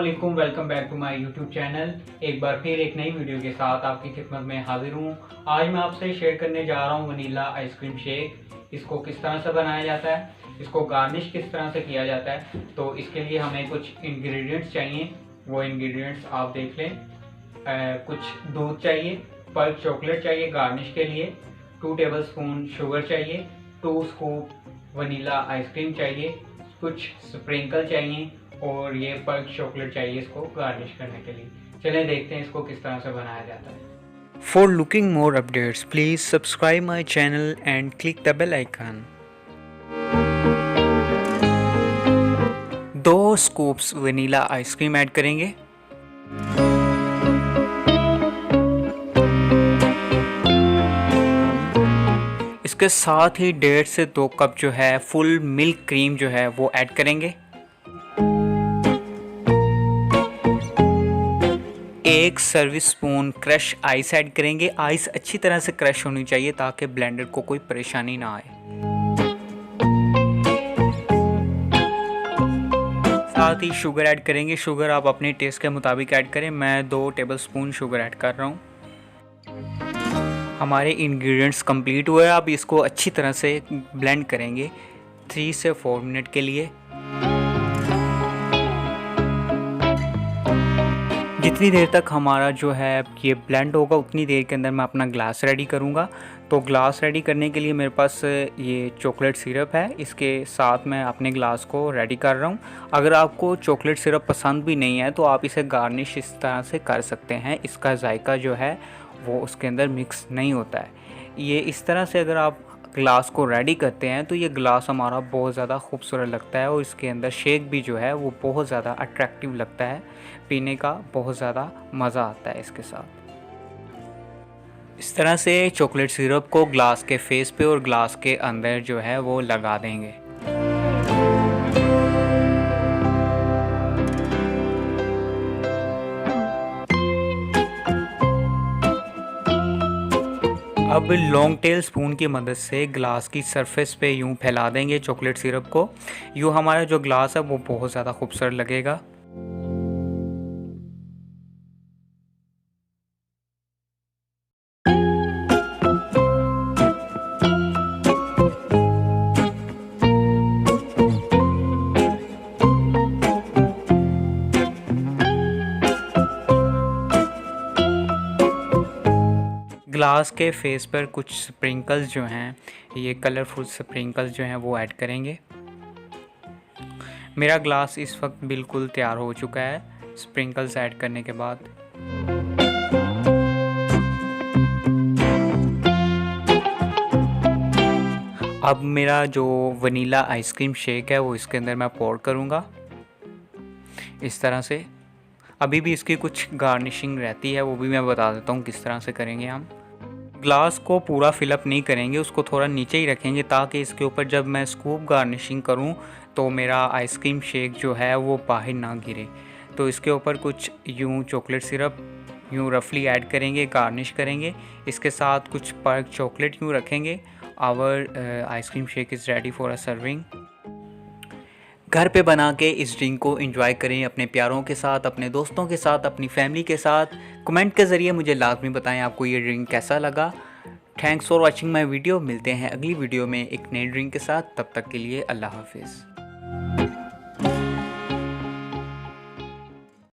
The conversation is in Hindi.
अस्सलामुअलैकुम, welcome back to my YouTube channel. एक बार फिर एक नई वीडियो के साथ आपकी खिदमत में हाजिर हूँ। आज मैं आपसे शेयर करने जा रहा हूँ वनीला आइसक्रीम शेक। इसको किस तरह से बनाया जाता है, इसको गार्निश किस तरह से किया जाता है। तो इसके लिए हमें कुछ इंग्रेडिएंट्स चाहिए, वो इंग्रेडिएंट्स आप देख लें। कुछ दूध चाहिए, पर्क चॉकलेट चाहिए गार्निश के लिए, 2 टेबलस्पून शुगर चाहिए, 2 स्कूप वनीला आइसक्रीम चाहिए, कुछ स्प्रिंकल चाहिए और ये पर्क चॉकलेट चाहिए इसको गार्निश करने के लिए। चलें देखते हैं इसको किस तरह से बनाया जाता है। For looking more updates, please subscribe my channel and click the bell icon. 2 scoops vanilla ice cream add करेंगे। इसके साथ ही 1.5 से 2 कप जो है फुल मिल्क क्रीम जो है वो ऐड करेंगे। 1 service spoon crush ice add करेंगे। आइस अच्छी तरह से क्रश होनी चाहिए ताकि ब्लेंडर को कोई परेशानी ना आए। साथ ही शुगर ऐड करेंगे। शुगर आप अपने टेस्ट के मुताबिक ऐड करें। मैं 2 टेबलस्पून शुगर ऐड कर रहा हूँ। हमारे इंग्रेडिएंट्स कंप्लीट हुए। अब इसको अच्छी तरह से ब्लेंड करेंगे 3 से 4 मिनट के लिए। जितनी देर तक हमारा जो है ये ब्लेंड होगा उतनी देर के अंदर मैं अपना ग्लास रेडी करूँगा। तो ग्लास रेडी करने के लिए मेरे पास ये चॉकलेट सिरप है, इसके साथ मैं अपने ग्लास को रेडी कर रहा हूँ। अगर आपको चॉकलेट सिरप पसंद भी नहीं है तो आप इसे गार्निश इस तरह से कर सकते हैं। इसका जायका जो है वो उसके अंदर मिक्स नहीं होता है। ये इस तरह से अगर आप ग्लास को रेडी करते हैं तो ये ग्लास हमारा बहुत ज़्यादा खूबसूरत लगता है और इसके अंदर शेक भी जो है वो बहुत ज़्यादा अट्रैक्टिव लगता है। पीने का बहुत ज़्यादा मज़ा आता है इसके साथ। इस तरह से चॉकलेट सिरप को ग्लास के फेस पे और ग्लास के अंदर जो है वो लगा देंगे। अब लॉन्ग टेल स्पून की मदद से ग्लास की सरफेस पे यूं फैला देंगे चॉकलेट सिरप को। यूं हमारा जो ग्लास है वो बहुत ज़्यादा खूबसूरत लगेगा। ग्लास के फेस पर कुछ स्प्रिंकल्स जो हैं, ये कलरफुल स्प्रिंकल्स जो हैं वो ऐड करेंगे। मेरा ग्लास इस वक्त बिल्कुल तैयार हो चुका है स्प्रिंकल्स ऐड करने के बाद। अब मेरा जो वनीला आइसक्रीम शेक है वो इसके अंदर मैं पोर करूँगा इस तरह से। अभी भी इसकी कुछ गार्निशिंग रहती है, वो भी मैं बता देता हूँ किस तरह से करेंगे हम। ग्लास को पूरा फिलअप नहीं करेंगे, उसको थोड़ा नीचे ही रखेंगे ताकि इसके ऊपर जब मैं स्कूप गार्निशिंग करूं तो मेरा आइसक्रीम शेक जो है वो बाहर ना गिरे। तो इसके ऊपर कुछ यूं चॉकलेट सिरप यूं रफली ऐड करेंगे, गार्निश करेंगे। इसके साथ कुछ पर्क चॉकलेट यूं रखेंगे। Our ice cream shake is ready for a serving. घर पे बना के इस ड्रिंक को एंजॉय करें अपने प्यारों के साथ, अपने दोस्तों के साथ, अपनी फैमिली के साथ। कमेंट के ज़रिए मुझे लाजमी बताएं आपको ये ड्रिंक कैसा लगा। Thanks for watching my video. मिलते हैं अगली वीडियो में एक नई ड्रिंक के साथ। तब तक के लिए अल्लाह हाफिज़।